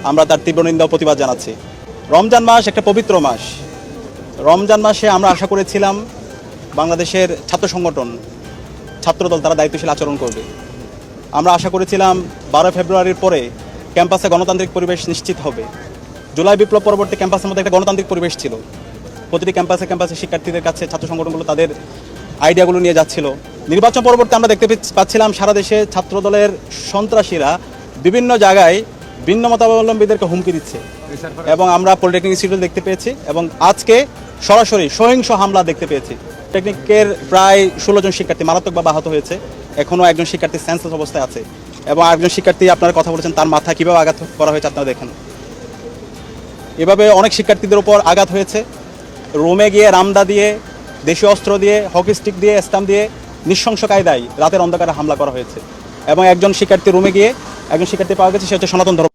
আমরা তার তীব্র নিন্দা ও প্রতিবাদ জানাচ্ছি। রমজান মাস একটা পবিত্র মাস। রমজান মাসে আমরা আশা করেছিলাম বাংলাদেশের ছাত্র সংগঠন, ছাত্রদল তারা দায়িত্বশীল আচরণ করবে। আমরা আশা করেছিলাম 12 ফেব্রুয়ারির পরে ক্যাম্পাসে গণতান্ত্রিক পরিবেশ নিশ্চিত হবে। জুলাই বিপ্লব পরবর্তী ক্যাম্পাসের মধ্যে একটা গণতান্ত্রিক পরিবেশ ছিল। প্রতিটি ক্যাম্পাসে শিক্ষার্থীদের কাছে ছাত্র সংগঠনগুলো তাদের আইডিয়াগুলো নিয়ে যাচ্ছিল। নির্বাচন পরবর্তী আমরা দেখতে পাচ্ছিলাম সারা দেশে ছাত্রদলের সন্ত্রাসীরা বিভিন্ন জায়গায় ভিন্ন মতাবলম্বীদেরকে হুমকি দিচ্ছে এবং আমরা পলিটেকনিক ইনস্টিটিউট দেখতে পেয়েছি এবং আজকে সরাসরি সহিংস হামলা দেখতে পেয়েছি। টেকনিকের প্রায় 16 জন শিক্ষার্থী মারাত্মকভাবে আহত হয়েছে। এখনও একজন শিক্ষার্থী সেন্সলেস অবস্থায় আছে এবং আরেকজন শিক্ষার্থী আপনারা কথা বলেছেন তার মাথা কীভাবে আঘাত করা হয়েছে আপনারা দেখেন। এভাবে অনেক শিক্ষার্থীদের উপর আঘাত হয়েছে। রুমে গিয়ে রামদা দিয়ে, দেশীয় অস্ত্র দিয়ে, হকি স্টিক দিয়ে, স্টাম্প দিয়ে নৃশংস কায়দায় রাতের অন্ধকারে হামলা করা হয়েছে এবং একজন শিক্ষার্থী রুমে গিয়ে একজন শিক্ষার্থী পাওয়া গেছে, সে হচ্ছে সনাতন ধর্ম।